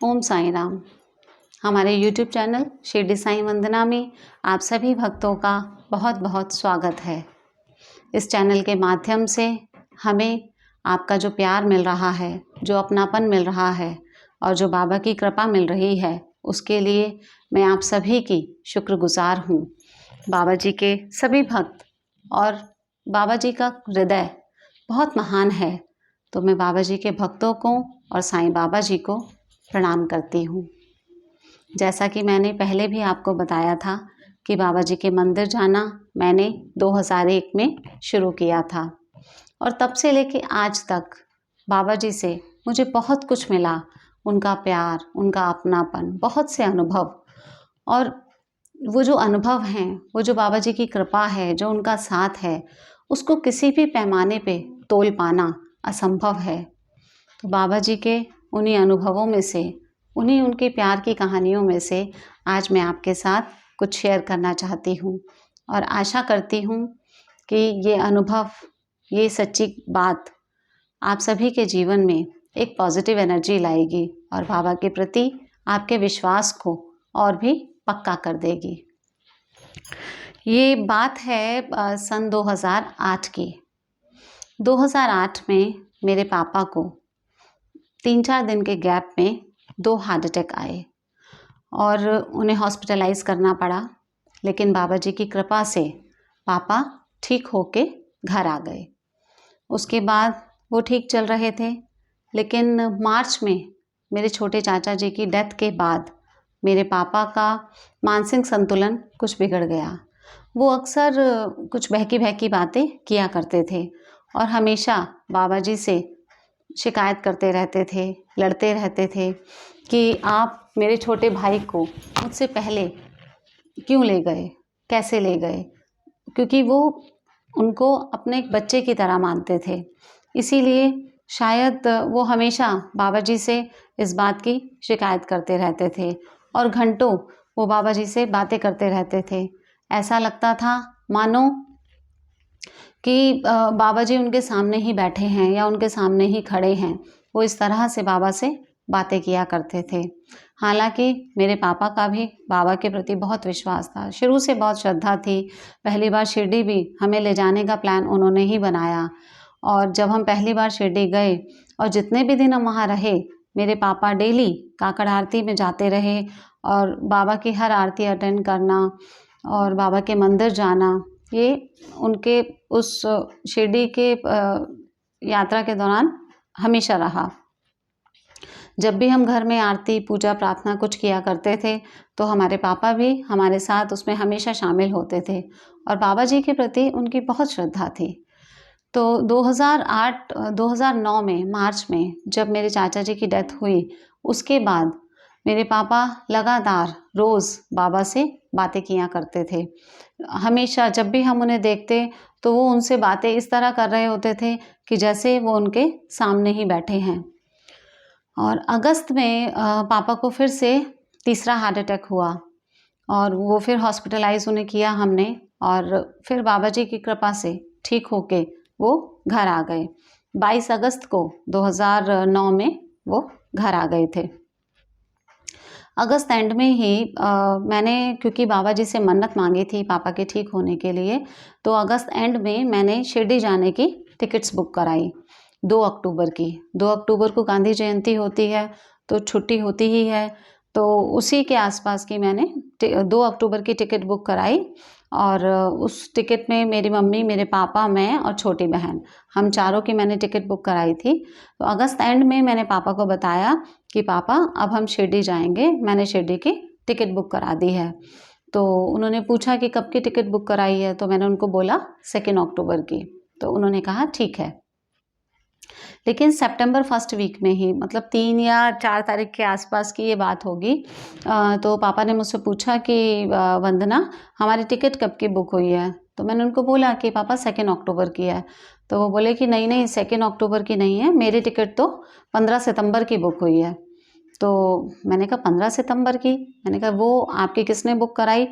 ओम साईं राम। हमारे YouTube channel Shirdi Sai वंदना में आप सभी भक्तों का बहुत बहुत स्वागत है। इस चैनल के माध्यम से हमें आपका जो प्यार मिल रहा है, जो अपनापन मिल रहा है और जो बाबा की कृपा मिल रही है, उसके लिए मैं आप सभी की शुक्रगुजार हूँ। बाबा जी के सभी भक्त और बाबा जी का हृदय बहुत महान है, तो मैं बाबा जी के भक्तों को और साईं बाबा जी को प्रणाम करती हूँ। जैसा कि मैंने पहले भी आपको बताया था कि बाबा जी के मंदिर जाना मैंने 2001 में शुरू किया था और तब से लेके आज तक बाबा जी से मुझे बहुत कुछ मिला। उनका प्यार, उनका अपनापन, बहुत से अनुभव, और वो जो अनुभव हैं, वो जो बाबा जी की कृपा है, जो उनका साथ है, उसको किसी भी पैमाने पे तोल पाना असंभव है। तो बाबा जी के उन्हीं अनुभवों में से, उन्हीं उनके प्यार की कहानियों में से आज मैं आपके साथ कुछ शेयर करना चाहती हूँ और आशा करती हूँ कि ये अनुभव, ये सच्ची बात आप सभी के जीवन में एक पॉजिटिव एनर्जी लाएगी और बाबा के प्रति आपके विश्वास को और भी पक्का कर देगी। ये बात है सन 2008 की। 2008 में मेरे पापा को 3-4 दिन के गैप में 2 हार्ट अटैक आए और उन्हें हॉस्पिटलाइज करना पड़ा, लेकिन बाबा जी की कृपा से पापा ठीक होके घर आ गए। उसके बाद वो ठीक चल रहे थे, लेकिन मार्च में मेरे छोटे चाचा जी की डेथ के बाद मेरे पापा का मानसिक संतुलन कुछ बिगड़ गया। वो अक्सर कुछ बहकी बातें किया करते थे और हमेशा बाबा जी से शिकायत करते रहते थे, लड़ते रहते थे कि आप मेरे छोटे भाई को मुझसे पहले क्यों ले गए, कैसे ले गए, क्योंकि वो उनको अपने एक बच्चे की तरह मानते थे। इसीलिए शायद वो हमेशा बाबा जी से इस बात की शिकायत करते रहते थे और घंटों वो बाबा जी से बातें करते रहते थे। ऐसा लगता था मानो कि बाबा जी उनके सामने ही बैठे हैं या उनके सामने ही खड़े हैं। वो इस तरह से बाबा से बातें किया करते थे। हालांकि मेरे पापा का भी बाबा के प्रति बहुत विश्वास था, शुरू से बहुत श्रद्धा थी। पहली बार शिरडी भी हमें ले जाने का प्लान उन्होंने ही बनाया और जब हम पहली बार शिरडी गए और जितने भी दिन हम वहाँ रहे, मेरे पापा डेली काकड़ आरती में जाते रहे और बाबा की हर आरती अटेंड करना और बाबा के मंदिर जाना, ये उनके उस शिरडी के यात्रा के दौरान हमेशा रहा। जब भी हम घर में आरती, पूजा, प्रार्थना कुछ किया करते थे तो हमारे पापा भी हमारे साथ उसमें हमेशा शामिल होते थे और बाबा जी के प्रति उनकी बहुत श्रद्धा थी। तो 2009 में मार्च में जब मेरे चाचा जी की डेथ हुई, उसके बाद मेरे पापा लगातार रोज़ बाबा से बातें किया करते थे। हमेशा जब भी हम उन्हें देखते तो वो उनसे बातें इस तरह कर रहे होते थे कि जैसे वो उनके सामने ही बैठे हैं। और अगस्त में पापा को फिर से तीसरा हार्ट अटैक हुआ और वो फिर हॉस्पिटलाइज उन्हें किया हमने और फिर बाबा जी की कृपा से ठीक होके वो घर आ गए। 22 अगस्त को 2009 में वो घर आ गए थे। अगस्त एंड में ही मैंने, क्योंकि बाबा जी से मन्नत मांगी थी पापा के ठीक होने के लिए, तो अगस्त एंड में मैंने शिरडी जाने की टिकट्स बुक कराई 2 अक्टूबर की। 2 अक्टूबर को गांधी जयंती होती है तो छुट्टी होती ही है, तो उसी के आसपास की मैंने 2 अक्टूबर की टिकट बुक कराई और उस टिकट में मेरी मम्मी, मेरे पापा, मैं और छोटी बहन, हम चारों की मैंने टिकट बुक कराई थी। तो अगस्त एंड में मैंने पापा को बताया कि पापा अब हम शिरडी जाएंगे, मैंने शिरडी की टिकट बुक करा दी है। तो उन्होंने पूछा कि कब की टिकट बुक कराई है, तो मैंने उनको बोला 2 अक्टूबर की। तो उन्होंने कहा ठीक है। लेकिन सितंबर फर्स्ट वीक में ही, मतलब 3 या 4 तारीख के आसपास की ये बात होगी, तो पापा ने मुझसे पूछा कि वंदना, हमारी टिकट कब की बुक हुई है? तो मैंने उनको बोला कि पापा 2 अक्टूबर की है। तो वो बोले कि नहीं 2 अक्टूबर की नहीं है, मेरी टिकट तो 15 सितंबर की बुक हुई है। तो मैंने कहा 15 सितंबर की? मैंने कहा वो आपकी किसने बुक कराई?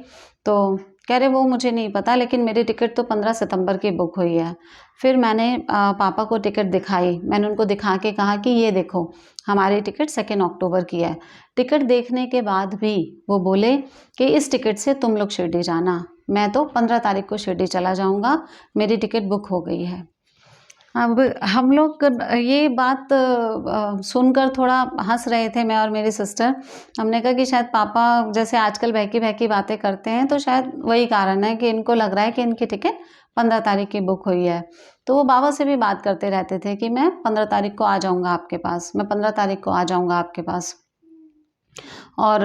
तो कह रहे वो मुझे नहीं पता, लेकिन मेरी टिकट तो 15 सितंबर की बुक हुई है। फिर मैंने पापा को टिकट दिखाई। मैंने उनको दिखा के कहा कि ये देखो, हमारी टिकट 2 अक्टूबर की है। टिकट देखने के बाद भी वो बोले कि इस टिकट से तुम लोग शिरडी जाना, मैं तो 15 तारीख को शिरडी चला जाऊँगा, मेरी टिकट बुक हो गई है। अब हम लोग ये बात सुनकर थोड़ा हँस रहे थे, मैं और मेरी सिस्टर। हमने कहा कि शायद पापा जैसे आजकल बहकी-बहकी बातें करते हैं, तो शायद वही कारण है कि इनको लग रहा है कि इनकी टिकट 15 तारीख की बुक हुई है। तो वो बाबा से भी बात करते रहते थे कि मैं 15 तारीख को आ जाऊँगा आपके पास, मैं 15 तारीख को आ जाऊँगा आपके पास। और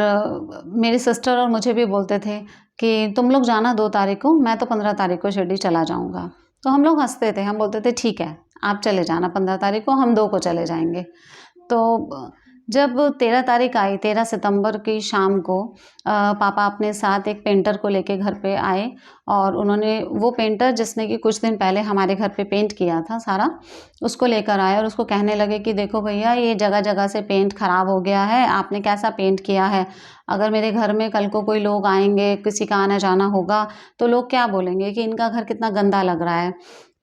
मेरी सिस्टर और मुझे भी बोलते थे कि तुम लोग जाना 2 तारीख को, मैं तो 15 तारीख को शिरडी चला जाऊँगा। तो हम लोग हँसते थे, हम बोलते थे ठीक है, आप चले जाना 15 तारीख को, हम 2 को चले जाएँगे। तो जब 13 तारीख आई, 13 सितंबर की शाम को पापा अपने साथ एक पेंटर को लेके घर पे आए, और उन्होंने वो पेंटर जिसने कि कुछ दिन पहले हमारे घर पे पेंट किया था सारा, उसको लेकर आए और उसको कहने लगे कि देखो भैया, ये जगह-जगह से पेंट खराब हो गया है, आपने कैसा पेंट किया है? अगर मेरे घर में कल को कोई लोग आएँगे, किसी का आना-जाना होगा, तो लोग क्या बोलेंगे कि इनका घर कितना गंदा लग रहा है।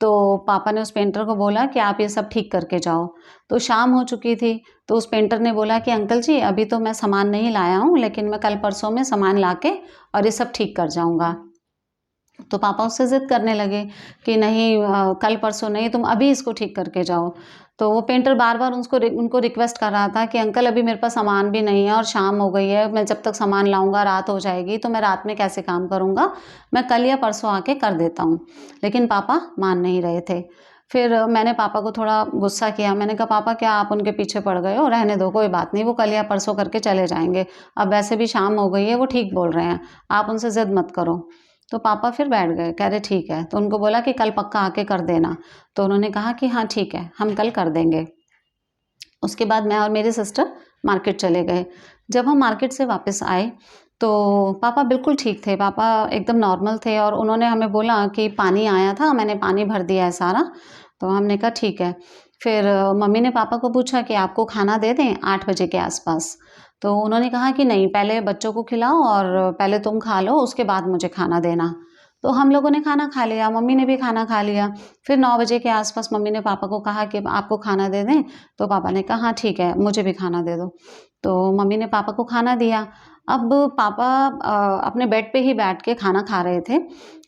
तो पापा ने उस पेंटर को बोला कि आप ये सब ठीक करके जाओ। तो शाम हो चुकी थी, तो उस पेंटर ने बोला कि अंकल जी, अभी तो मैं सामान नहीं लाया हूँ, लेकिन मैं कल परसों में सामान लाके और ये सब ठीक कर जाऊँगा। तो पापा उससे ज़िद करने लगे कि नहीं, कल परसों नहीं, तुम अभी इसको ठीक करके जाओ। तो वो पेंटर बार-बार उनको रिक्वेस्ट कर रहा था कि अंकल, अभी मेरे पास सामान भी नहीं है और शाम हो गई है, मैं जब तक सामान लाऊँगा रात हो जाएगी, तो मैं रात में कैसे काम करूँगा? मैं कल या परसों आके कर देता हूँ। लेकिन पापा मान नहीं रहे थे। फिर मैंने पापा को थोड़ा गुस्सा किया, मैंने कहा पापा, क्या आप उनके पीछे पड़ गए हो? रहने दो, कोई बात नहीं, वो कल या परसों करके चले जाएँगे। अब वैसे भी शाम हो गई है, वो ठीक बोल रहे हैं, आप उनसे ज़िद मत करो। तो पापा फिर बैठ गए, कह रहे ठीक है। तो उनको बोला कि कल पक्का आके कर देना। तो उन्होंने कहा कि हाँ ठीक है, हम कल कर देंगे। उसके बाद मैं और मेरी सिस्टर मार्केट चले गए। जब हम मार्केट से वापस आए, तो पापा बिल्कुल ठीक थे, पापा एकदम नॉर्मल थे, और उन्होंने हमें बोला कि पानी आया था, मैंने पानी भर दिया है सारा। तो हमने कहा ठीक है। फिर मम्मी ने पापा को पूछा कि आपको खाना दे दें 8 बजे के आस-पास? तो उन्होंने कहा कि नहीं, पहले बच्चों को खिलाओ और पहले तुम खा लो, उसके बाद मुझे खाना देना। तो हम लोगों ने खाना खा लिया, मम्मी ने भी खाना खा लिया। फिर 9 बजे के आस-पास मम्मी ने पापा को कहा कि आपको खाना दे दें? तो पापा ने कहा हाँ ठीक है, मुझे भी खाना दे दो। तो मम्मी ने पापा को खाना दिया। अब पापा अपने बेड पे ही बैठ के खाना खा रहे थे,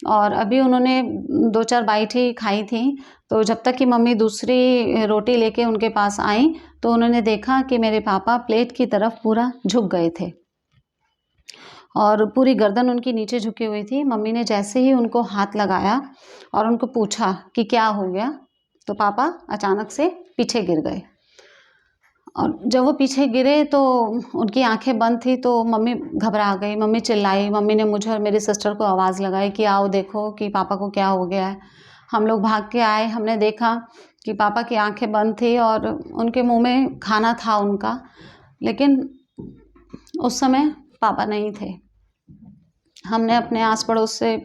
और अभी उन्होंने 2-4 बाइट ही खाई थी। तो जब तक कि मम्मी दूसरी रोटी लेके उनके पास आईं, तो उन्होंने देखा कि मेरे पापा प्लेट की तरफ पूरा झुक गए थे, और पूरी गर्दन उनकी नीचे झुकी हुई थी। मम्मी ने जैसे ही उनको हाथ लगाया और उनको पूछा कि क्या हो गया, तो पापा अचानक से पीछे गिर गए। और जब वो पीछे गिरे तो उनकी आँखें बंद थी, तो मम्मी घबरा गई, मम्मी चिल्लाई, मम्मी ने मुझे और मेरी सिस्टर को आवाज़ लगाई कि आओ देखो कि पापा को क्या हो गया है। हम लोग भाग के आए, हमने देखा कि पापा की आँखें बंद थी और उनके मुँह में खाना था उनका, लेकिन उस समय पापा नहीं थे। हमने अपने आस-पड़ोस से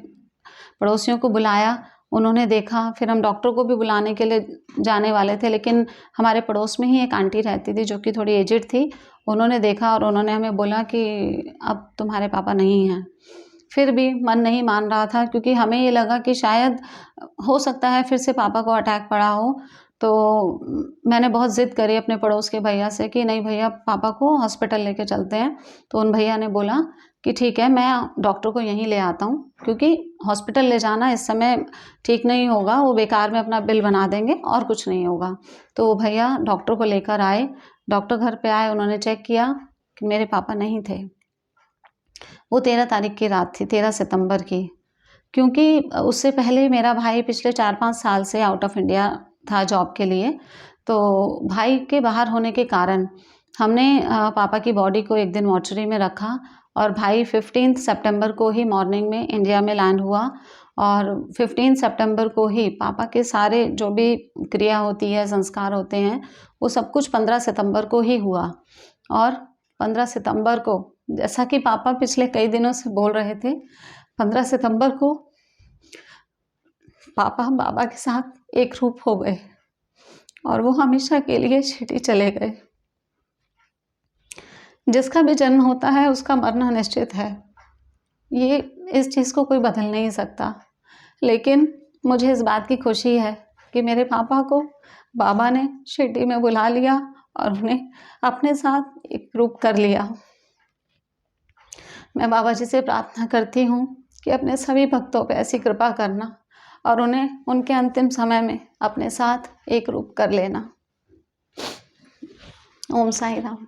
पड़ोसियों को बुलाया, उन्होंने देखा, फिर हम डॉक्टर को भी बुलाने के लिए जाने वाले थे, लेकिन हमारे पड़ोस में ही एक आंटी रहती थी जो कि थोड़ी एजेड थी। उन्होंने देखा और उन्होंने हमें बोला कि अब तुम्हारे पापा नहीं हैं। फिर भी मन नहीं मान रहा था, क्योंकि हमें ये लगा कि शायद हो सकता है फिर से पापा को अटैक पड़ा हो। तो मैंने बहुत ज़िद करी अपने पड़ोस के भैया से कि नहीं भैया, पापा को हॉस्पिटल लेके चलते हैं। तो उन भैया ने बोला कि ठीक है, मैं डॉक्टर को यहीं ले आता हूँ, क्योंकि हॉस्पिटल ले जाना इस समय ठीक नहीं होगा, वो बेकार में अपना बिल बना देंगे और कुछ नहीं होगा। तो वो भैया डॉक्टर को लेकर आए, डॉक्टर घर पे आए, उन्होंने चेक किया कि मेरे पापा नहीं थे। वो 13 तारीख की रात थी, 13 सितंबर की। क्योंकि उससे पहले मेरा भाई पिछले 4-5 साल से आउट ऑफ इंडिया था जॉब के लिए, तो भाई के बाहर होने के कारण हमने पापा की बॉडी को एक दिन मॉर्चरी में रखा, और भाई 15 सितंबर को ही मॉर्निंग में इंडिया में लैंड हुआ, और 15 सितंबर को ही पापा के सारे जो भी क्रिया होती है, संस्कार होते हैं, वो सब कुछ 15 सितंबर को ही हुआ। और 15 सितंबर को, जैसा कि पापा पिछले कई दिनों से बोल रहे थे, 15 सितंबर को पापा बाबा के साथ एक रूप हो गए, और वो हमेशा के लिए शिरडी चले गए। जिसका भी जन्म होता है उसका मरना निश्चित है, ये इस चीज़ को कोई बदल नहीं सकता, लेकिन मुझे इस बात की खुशी है कि मेरे पापा को बाबा ने शिरडी में बुला लिया और उन्हें अपने साथ एकरूप कर लिया। मैं बाबा जी से प्रार्थना करती हूँ कि अपने सभी भक्तों पे ऐसी कृपा करना और उन्हें उनके अंतिम समय में अपने साथ एकरूप कर लेना। ओम साई राम।